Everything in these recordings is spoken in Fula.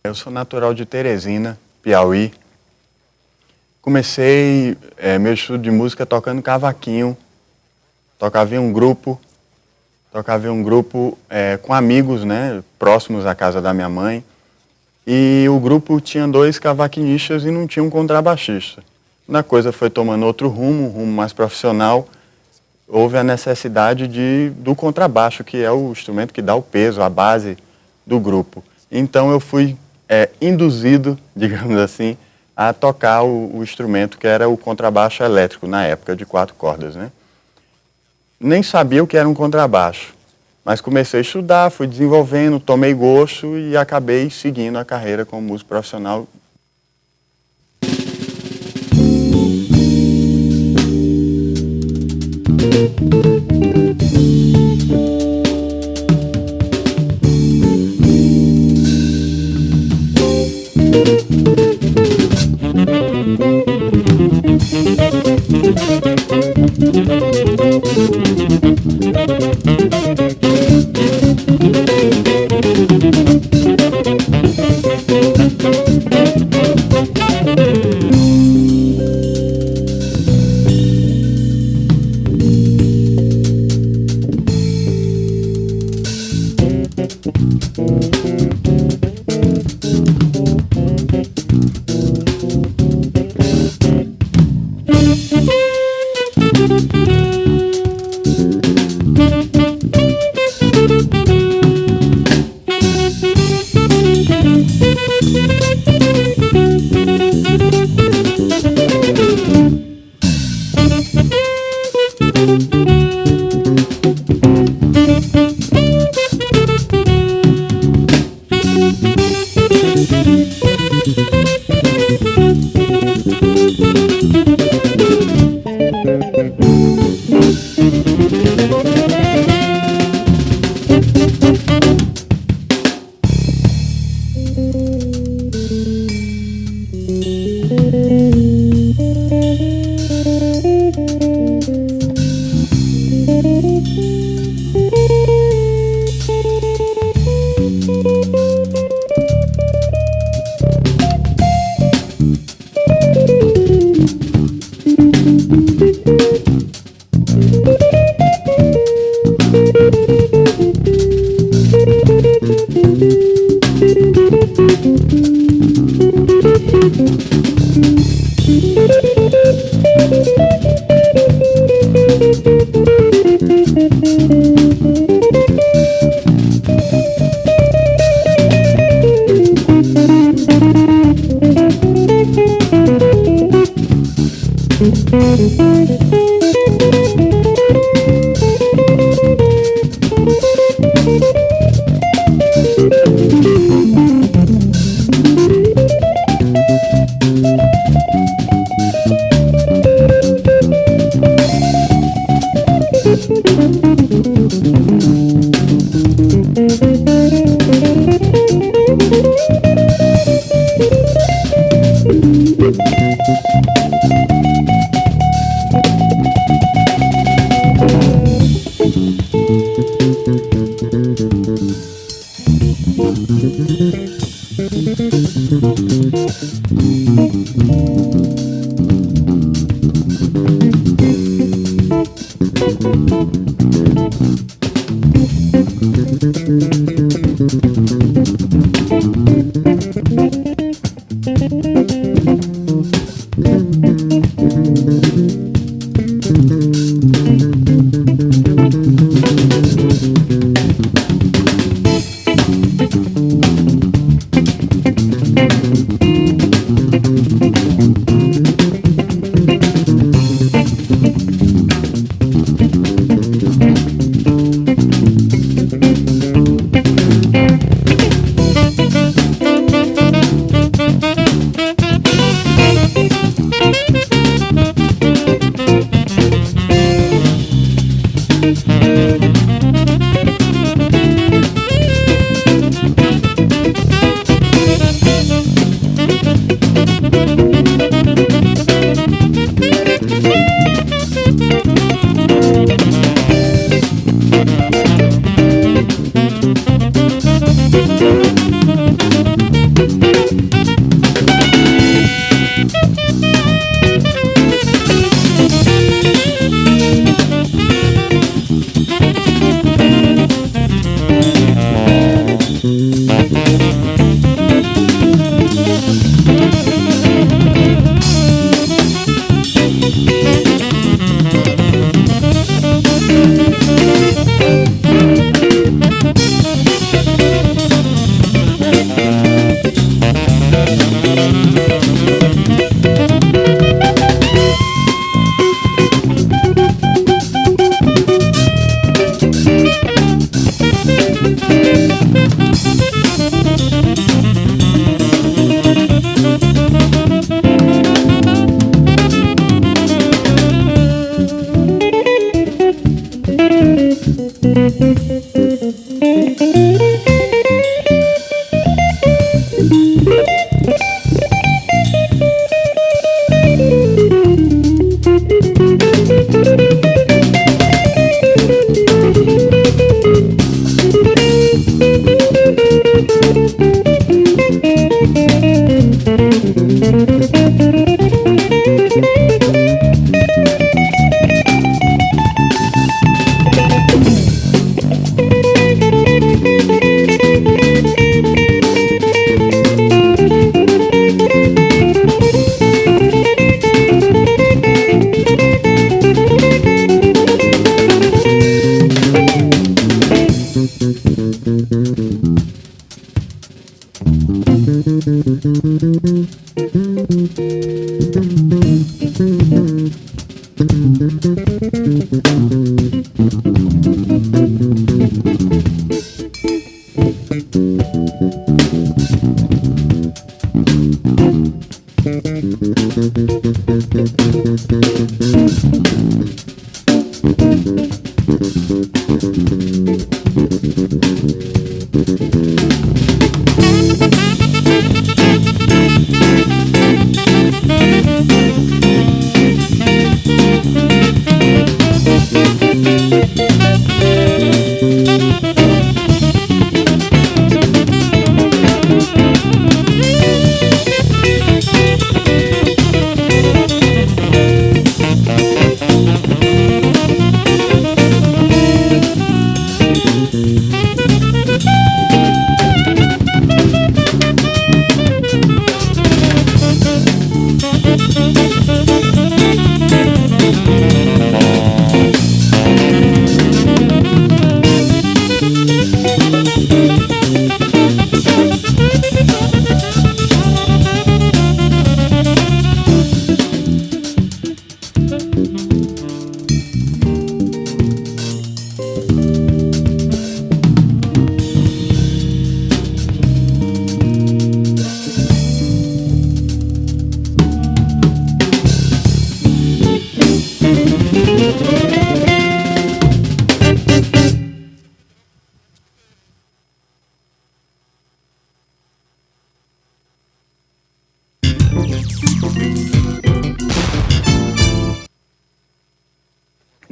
Eu sou natural de Teresina, Piauí. Comecei meu estudo de música tocando cavaquinho. Tocava em um grupo com amigos, né, próximos à casa da minha mãe. E o grupo tinha 2 cavaquinistas e não tinha um contrabaixista. Quando a coisa foi tomando outro rumo, um rumo mais profissional, houve a necessidade do contrabaixo, que é o instrumento que dá o peso, a base do grupo. Então eu fui induzido, digamos assim, a tocar o instrumento que era o contrabaixo elétrico, na época, de 4 cordas, né? Nem sabia o que era um contrabaixo, mas comecei a estudar, fui desenvolvendo, tomei gosto e acabei seguindo a carreira como músico profissional.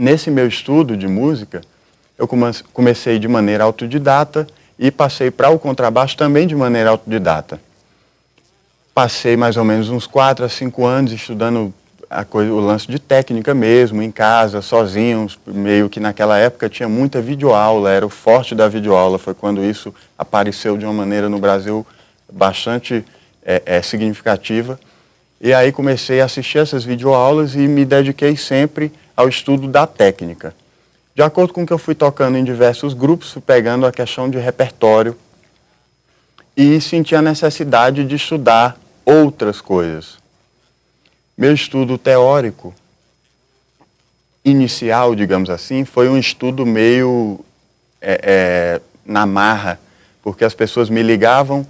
Nesse meu estudo de música, eu comecei de maneira autodidata e passei para o contrabaixo também de maneira autodidata. Passei mais ou menos uns 4 a 5 anos estudando o lance de técnica mesmo, em casa, sozinho, meio que naquela época tinha muita videoaula, era o forte da videoaula, foi quando isso apareceu de uma maneira no Brasil bastante significativa. E aí comecei a assistir essas videoaulas e me dediquei sempre ao estudo da técnica. De acordo com o que eu fui tocando em diversos grupos, fui pegando a questão de repertório e senti a necessidade de estudar outras coisas. Meu estudo teórico inicial, digamos assim, foi um estudo meio na marra, porque as pessoas me ligavam.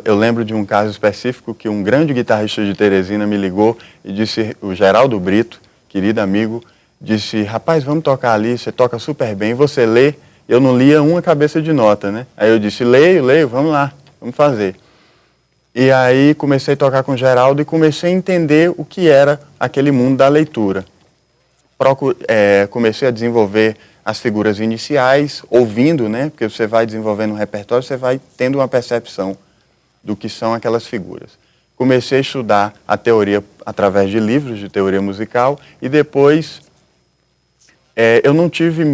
Eu lembro de um caso específico que um grande guitarrista de Teresina me ligou e disse, o Geraldo Brito, querido amigo, disse, rapaz, vamos tocar ali, você toca super bem, você lê? Eu não lia uma cabeça de nota, né? Aí eu disse, leio, vamos lá, vamos fazer. E aí comecei a tocar com o Geraldo e comecei a entender o que era aquele mundo da leitura. comecei a desenvolver as figuras iniciais, ouvindo, né? Porque você vai desenvolvendo um repertório, você vai tendo uma percepção do que são aquelas figuras. Comecei a estudar a teoria através de livros de teoria musical e depois eu não tive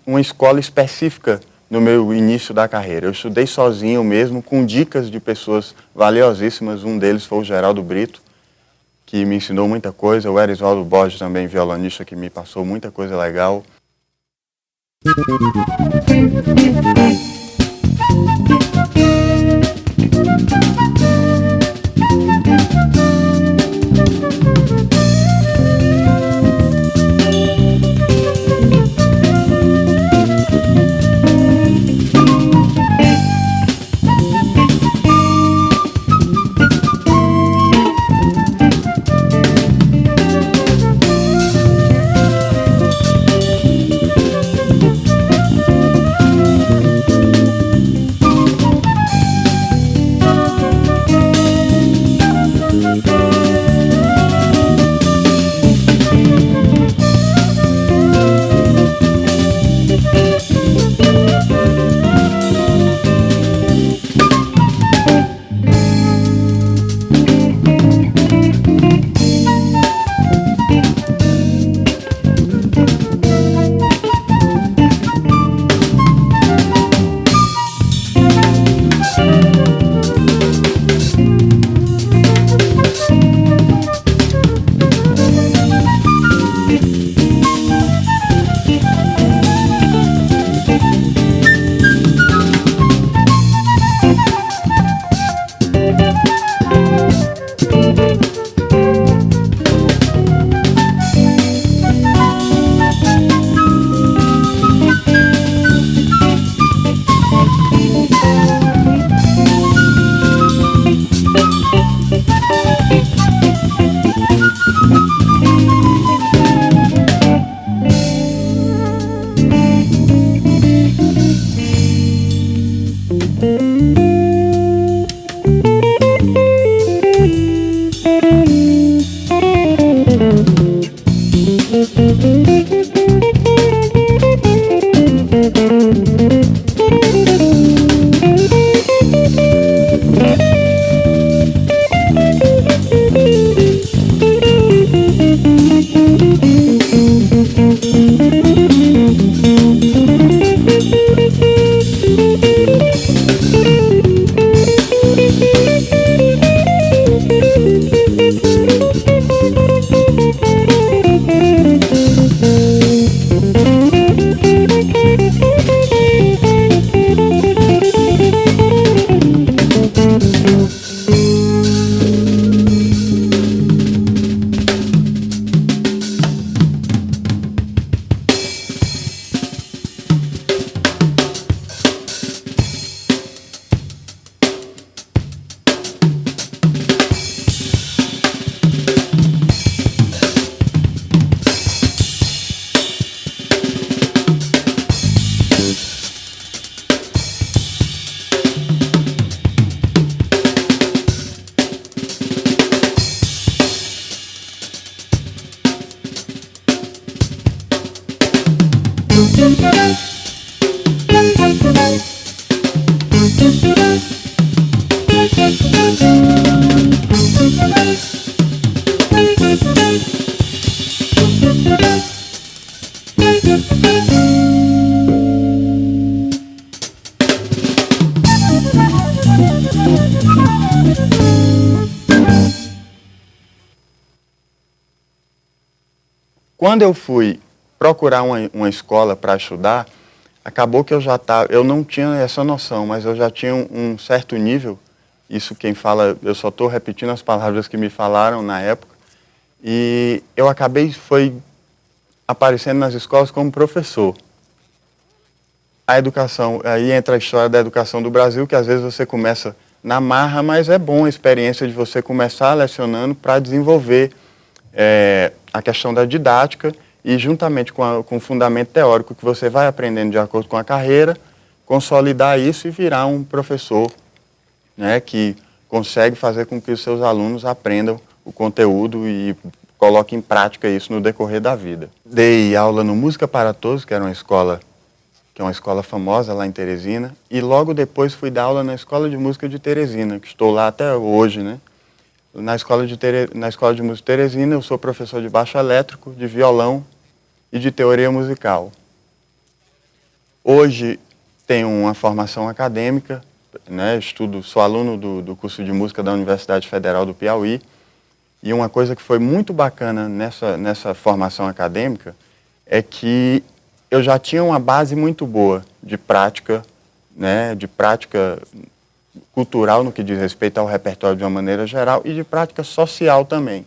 uma escola específica no meu início da carreira. Eu estudei sozinho mesmo, com dicas de pessoas valiosíssimas. Um deles foi o Geraldo Brito, que me ensinou muita coisa. O Erisvaldo Borges também, violonista, que me passou muita coisa legal. Quando eu fui procurar uma escola para estudar, acabou que eu não tinha essa noção, mas eu já tinha um certo nível. Isso quem fala, eu só estou repetindo as palavras que me falaram na época. E eu foi aparecendo nas escolas como professor. A educação, aí entra a história da educação do Brasil, que às vezes você começa na marra, mas é bom a experiência de você começar lecionando para desenvolver a questão da didática e juntamente com o fundamento teórico que você vai aprendendo de acordo com a carreira, consolidar isso e virar um professor, né, que consegue fazer com que os seus alunos aprendam o conteúdo e coloque em prática isso no decorrer da vida. Dei aula no Música para Todos, que era uma escola que é uma escola famosa lá em Teresina, e logo depois fui dar aula na Escola de Música de Teresina, que estou lá até hoje, né? Na Escola de Música de Teresina, eu sou professor de baixo elétrico, de violão e de teoria musical. Hoje tenho uma formação acadêmica, né? Sou aluno do curso de música da Universidade Federal do Piauí, e uma coisa que foi muito bacana nessa formação acadêmica é que eu já tinha uma base muito boa de prática, né, de prática cultural no que diz respeito ao repertório de uma maneira geral e de prática social também.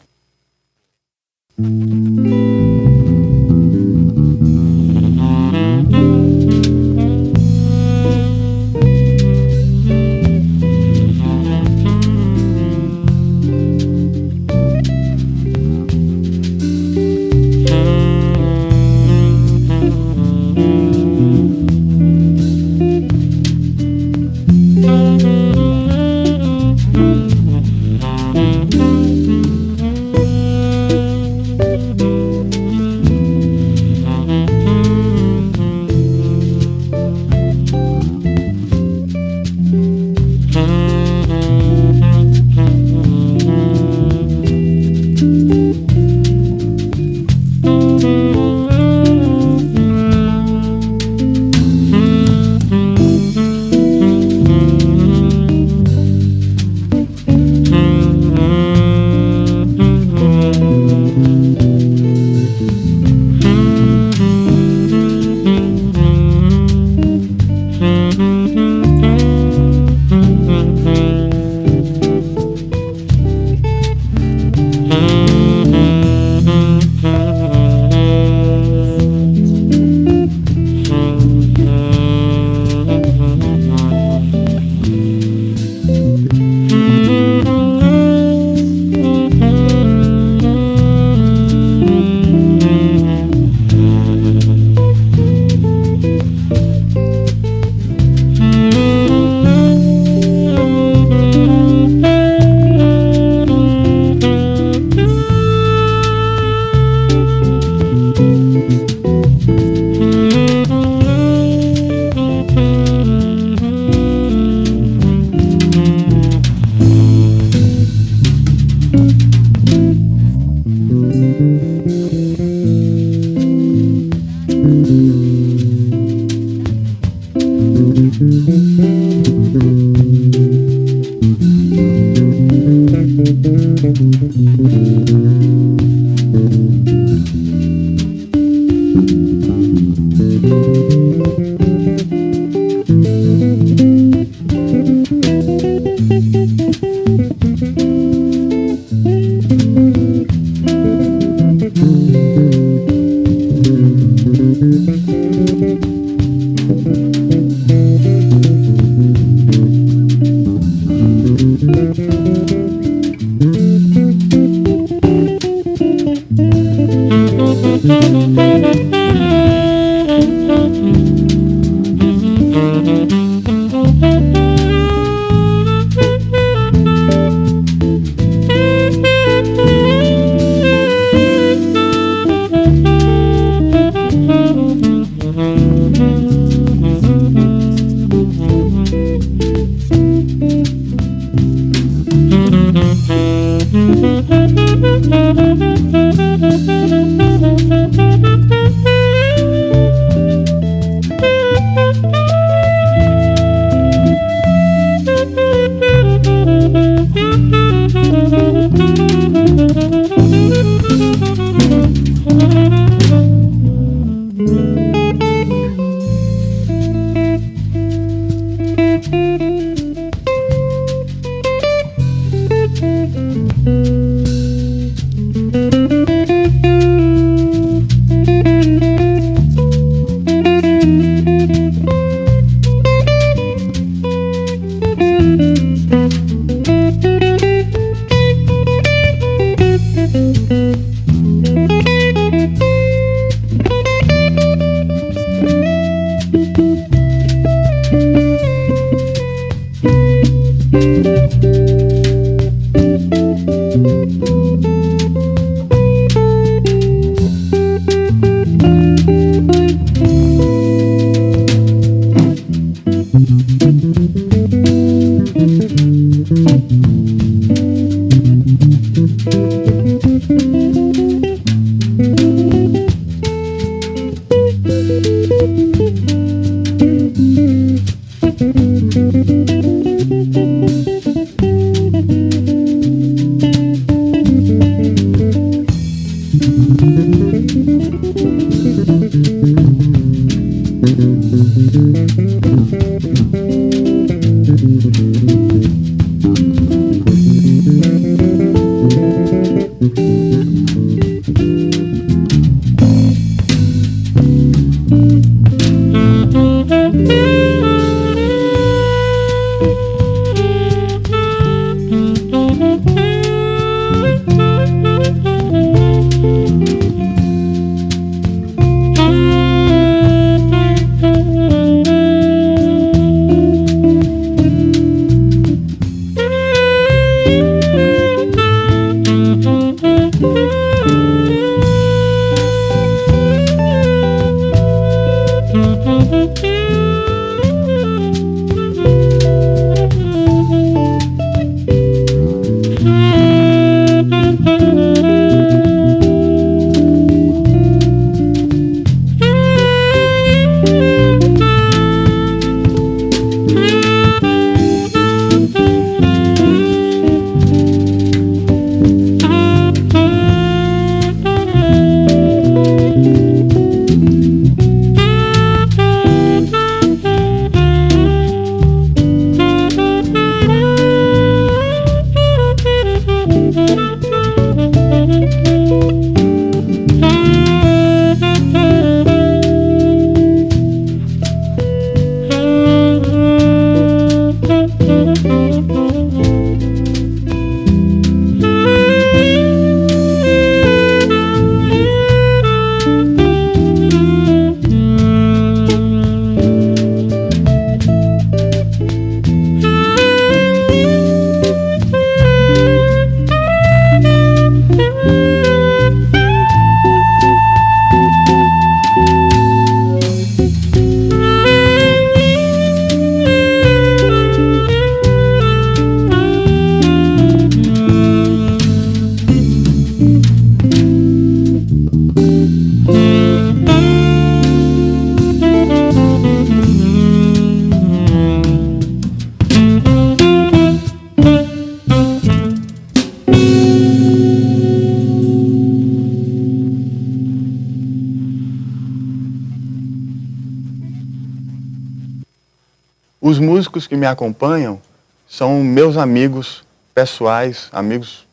Os músicos que me acompanham são meus amigos pessoais, amigos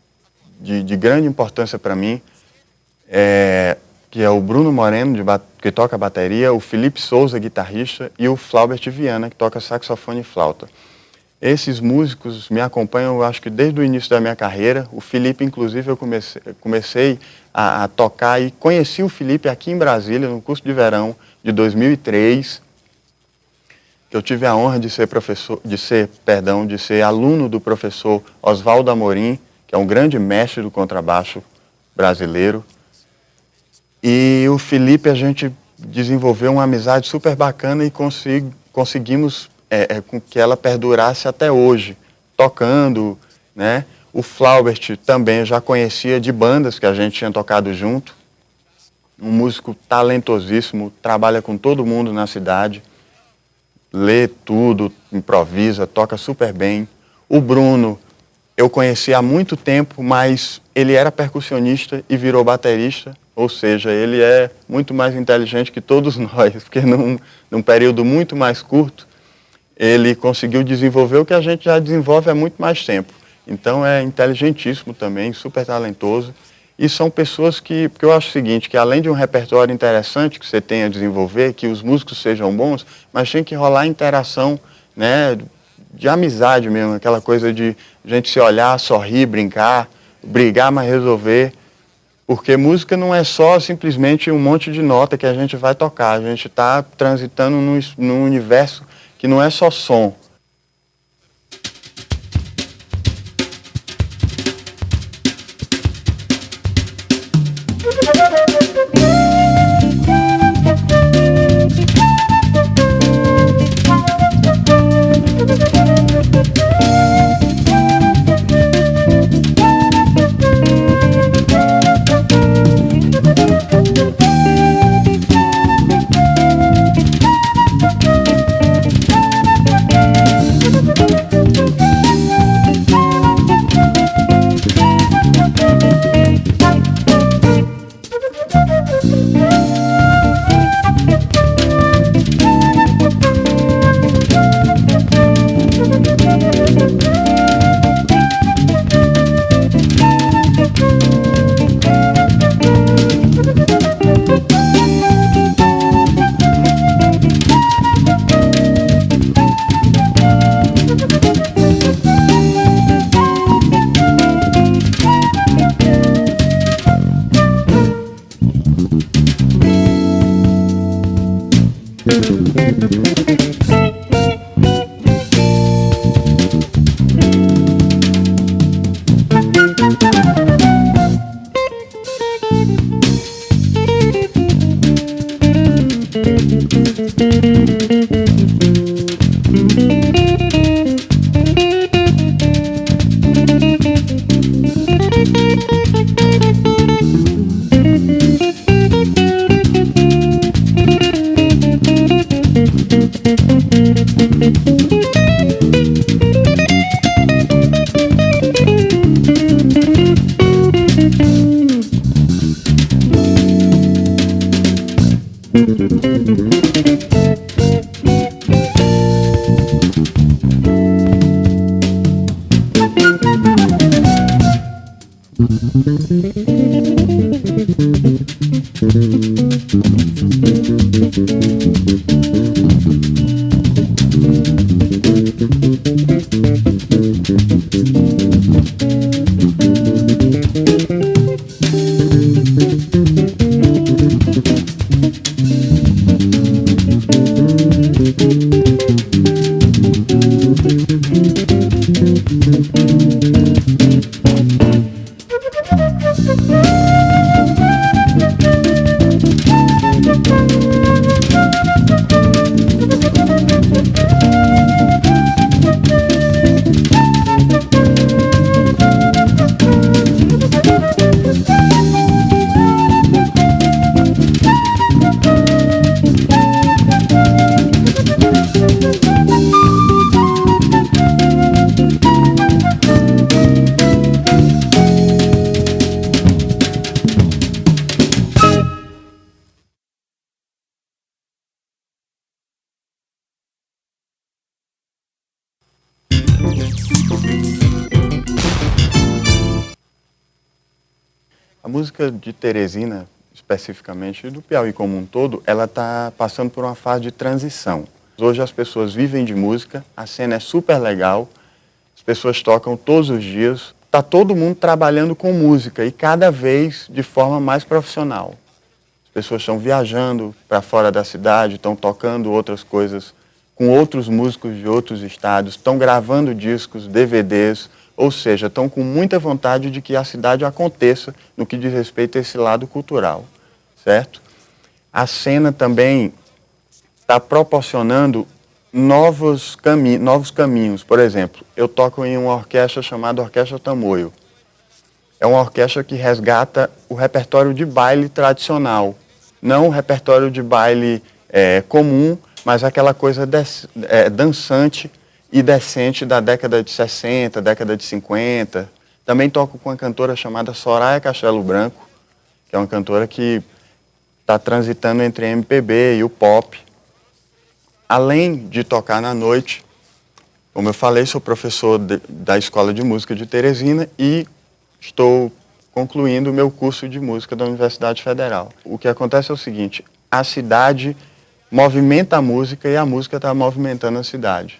de grande importância para mim, que é o Bruno Moreno, que toca bateria, o Felipe Souza, guitarrista, e o Flaubert Viana, que toca saxofone e flauta. Esses músicos me acompanham, eu acho que desde o início da minha carreira. O Felipe, inclusive, eu comecei a tocar e conheci o Felipe aqui em Brasília, no curso de verão de 2003, que eu tive a honra de ser aluno do professor Oswaldo Amorim, que é um grande mestre do contrabaixo brasileiro. E o Felipe, a gente desenvolveu uma amizade super bacana e conseguimos com que ela perdurasse até hoje, tocando, né? O Flaubert também eu já conhecia de bandas que a gente tinha tocado junto. Um músico talentosíssimo, trabalha com todo mundo na cidade, lê tudo, improvisa, toca super bem. O Bruno eu conheci há muito tempo, mas ele era percussionista e virou baterista, ou seja, ele é muito mais inteligente que todos nós, porque num período muito mais curto, ele conseguiu desenvolver o que a gente já desenvolve há muito mais tempo. Então é inteligentíssimo também, super talentoso. E são pessoas porque eu acho o seguinte, que além de um repertório interessante que você tem a desenvolver, que os músicos sejam bons, mas tem que rolar interação, né, de amizade mesmo, aquela coisa de gente se olhar, sorrir, brincar, brigar, mas resolver. Porque música não é só simplesmente um monte de nota que a gente vai tocar, a gente está transitando num universo que não é só som. A música de Teresina, especificamente, e do Piauí como um todo, ela está passando por uma fase de transição. Hoje as pessoas vivem de música, a cena é super legal, as pessoas tocam todos os dias, está todo mundo trabalhando com música e cada vez de forma mais profissional. As pessoas estão viajando para fora da cidade, estão tocando outras coisas com outros músicos de outros estados, estão gravando discos, DVDs, ou seja, estão com muita vontade de que a cidade aconteça no que diz respeito a esse lado cultural, certo? A cena também está proporcionando novos caminhos. Por exemplo, eu toco em uma orquestra chamada Orquestra Tamoio. É uma orquestra que resgata o repertório de baile tradicional, não o repertório de baile comum, mas aquela coisa dançante e decente da década de 60, década de 50. Também toco com uma cantora chamada Soraya Castelo Branco, que é uma cantora que está transitando entre a MPB e o pop. Além de tocar na noite, como eu falei, sou professor da Escola de Música de Teresina e estou concluindo o meu curso de música da Universidade Federal. O que acontece é o seguinte, a cidade movimenta a música e a música está movimentando a cidade.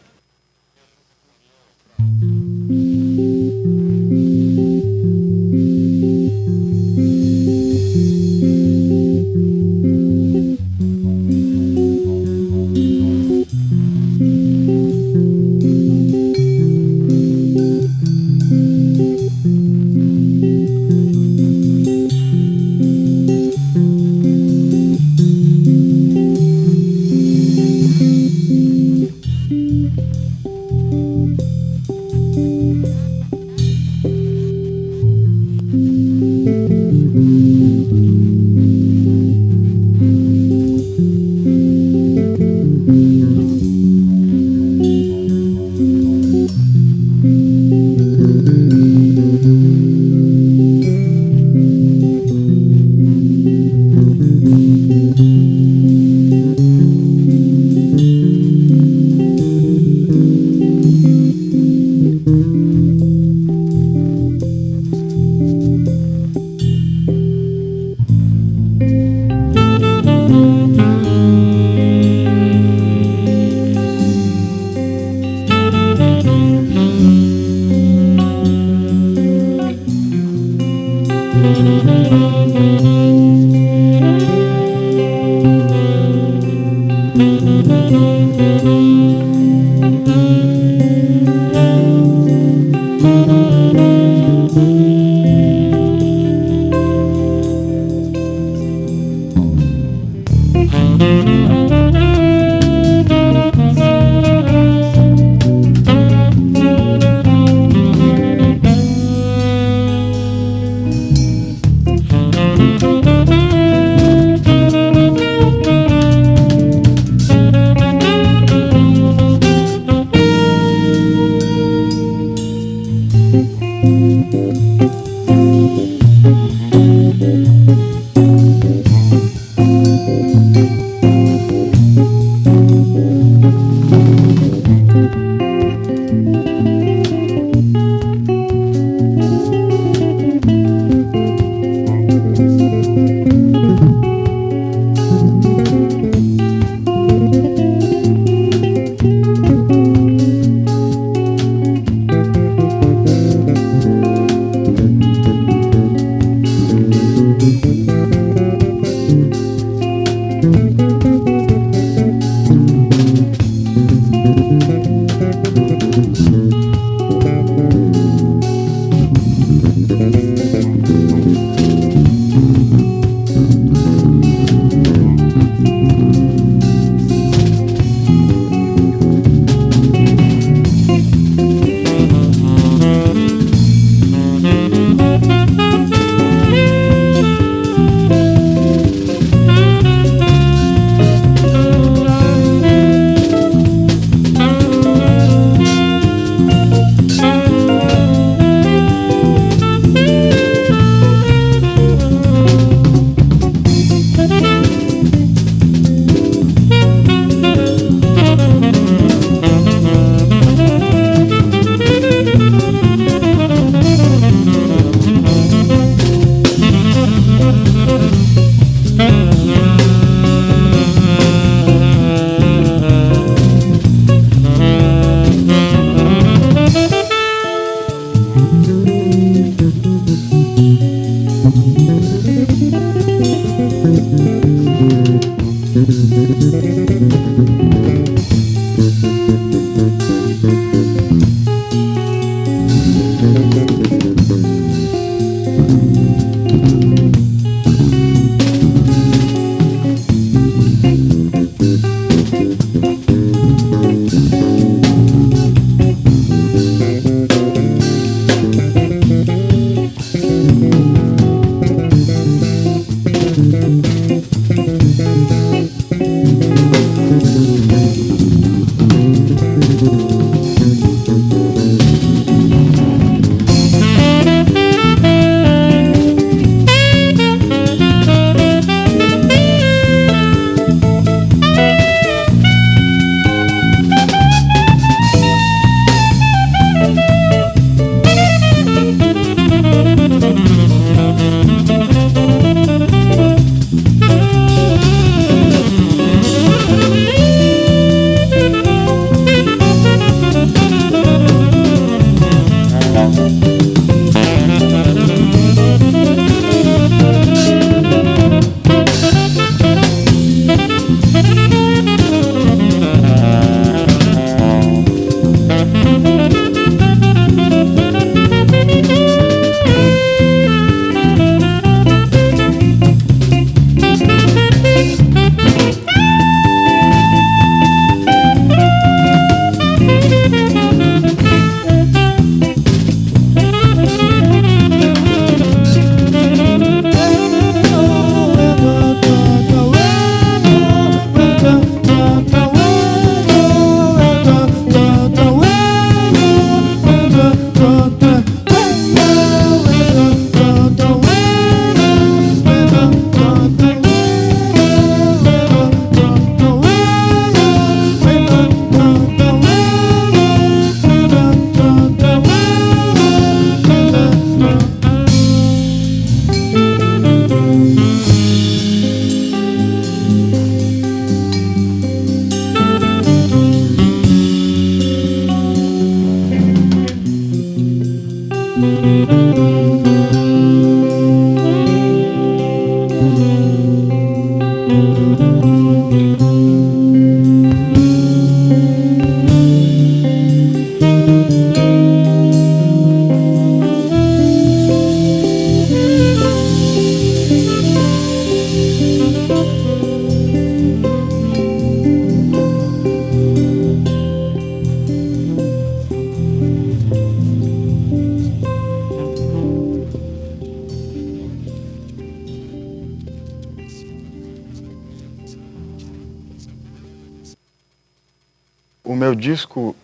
O meu disco,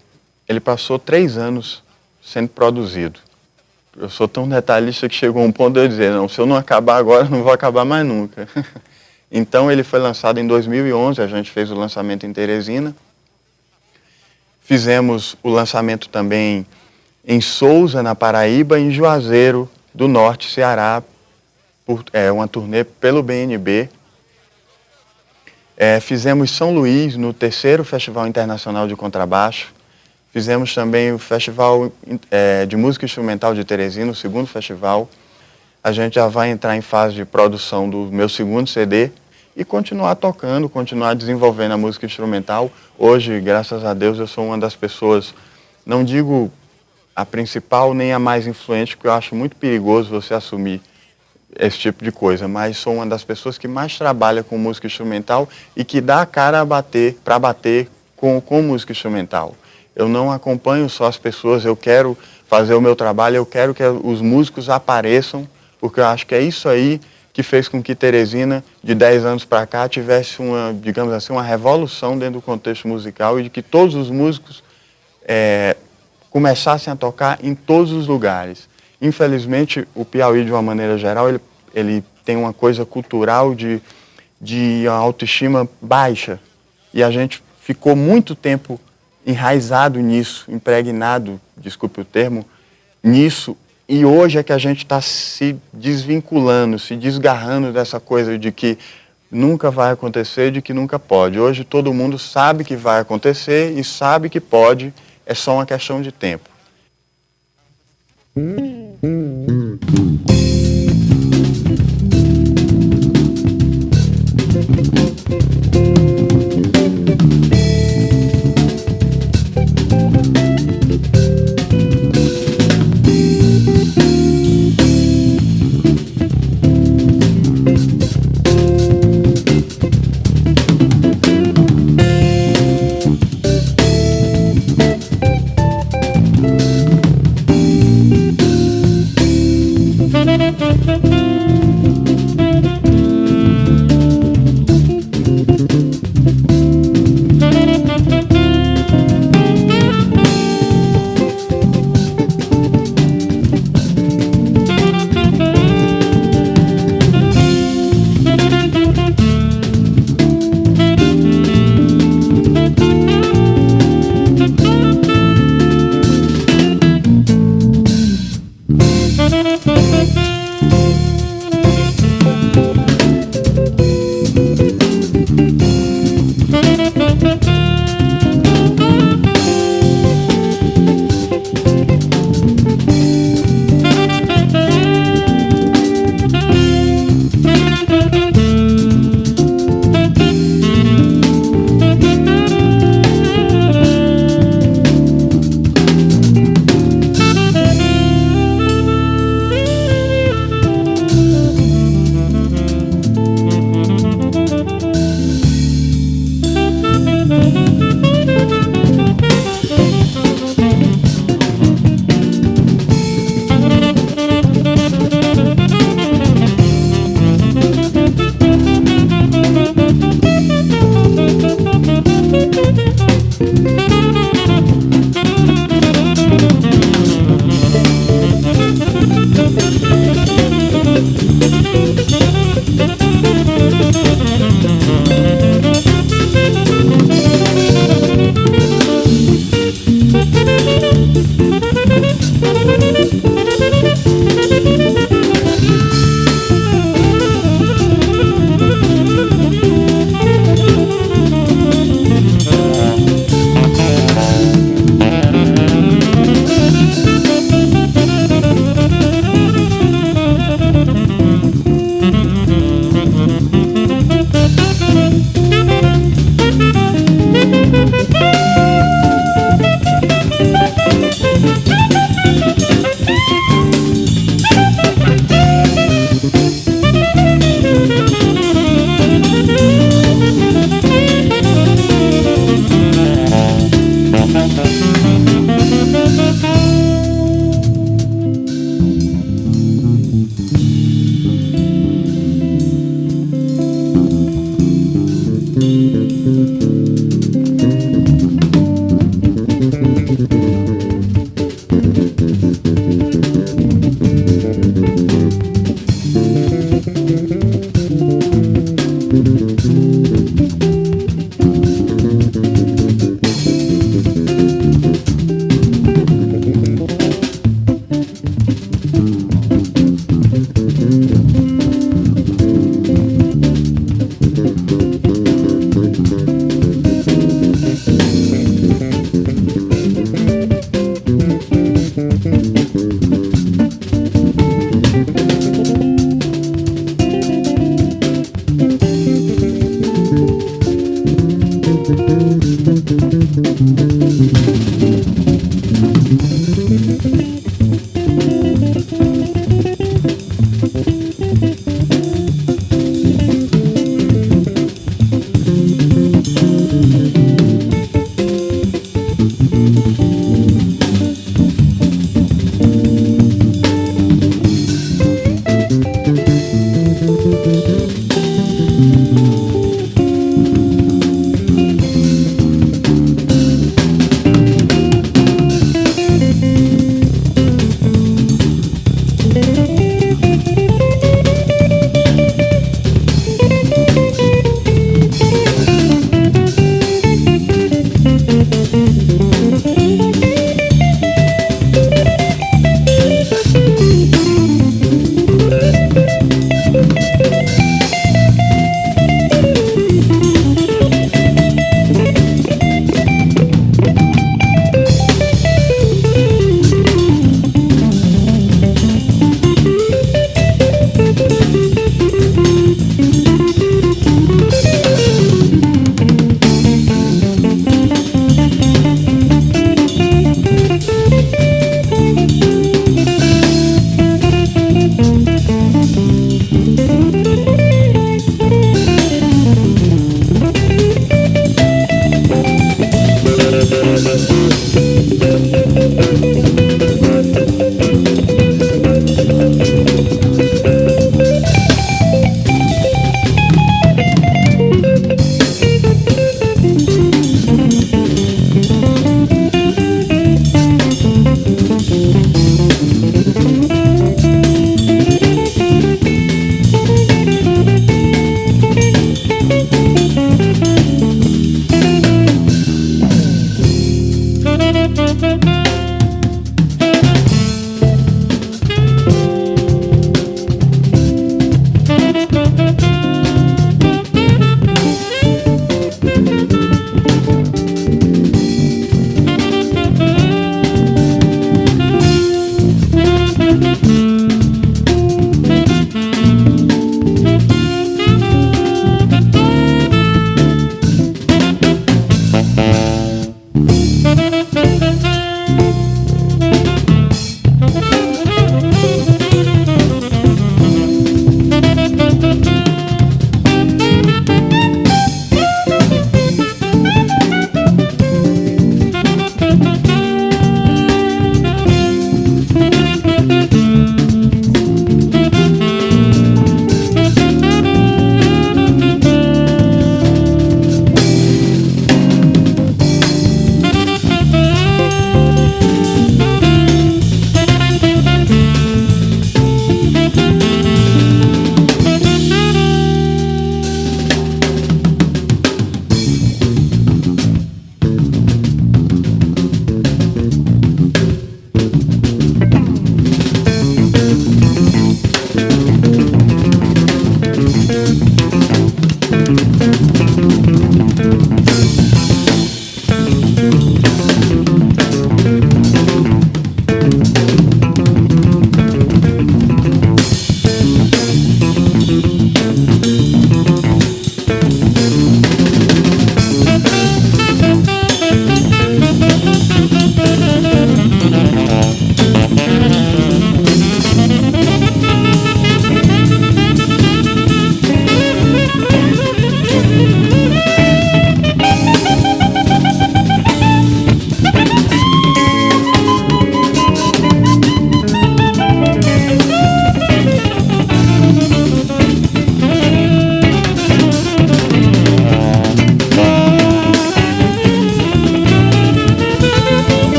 ele passou 3 anos sendo produzido. Eu sou tão detalhista que chegou um ponto de eu dizer, não, se eu não acabar agora, não vou acabar mais nunca. Então ele foi lançado em 2011, a gente fez o lançamento em Teresina. Fizemos o lançamento também em Sousa, na Paraíba, e em Juazeiro do Norte, Ceará, uma turnê pelo BNB. Fizemos São Luís, no 3º Festival Internacional de Contrabaixo. Fizemos também o Festival de Música Instrumental de Teresina, o 2º festival. A gente já vai entrar em fase de produção do meu 2º CD e continuar tocando, continuar desenvolvendo a música instrumental. Hoje, graças a Deus, eu sou uma das pessoas, não digo a principal nem a mais influente, porque eu acho muito perigoso você assumir esse tipo de coisa, mas sou uma das pessoas que mais trabalha com música instrumental e que dá a cara para bater com música instrumental. Eu não acompanho só as pessoas, eu quero fazer o meu trabalho, eu quero que os músicos apareçam, porque eu acho que é isso aí que fez com que Teresina, de 10 anos para cá, tivesse uma, digamos assim, uma revolução dentro do contexto musical e de que todos os músicos começassem a tocar em todos os lugares. Infelizmente, o Piauí, de uma maneira geral, ele tem uma coisa cultural de autoestima baixa. E a gente ficou muito tempo enraizado nisso, impregnado, desculpe o termo, nisso. E hoje é que a gente está se desvinculando, se desgarrando dessa coisa de que nunca vai acontecer, de que nunca pode. Hoje todo mundo sabe que vai acontecer e sabe que pode, é só uma questão de tempo.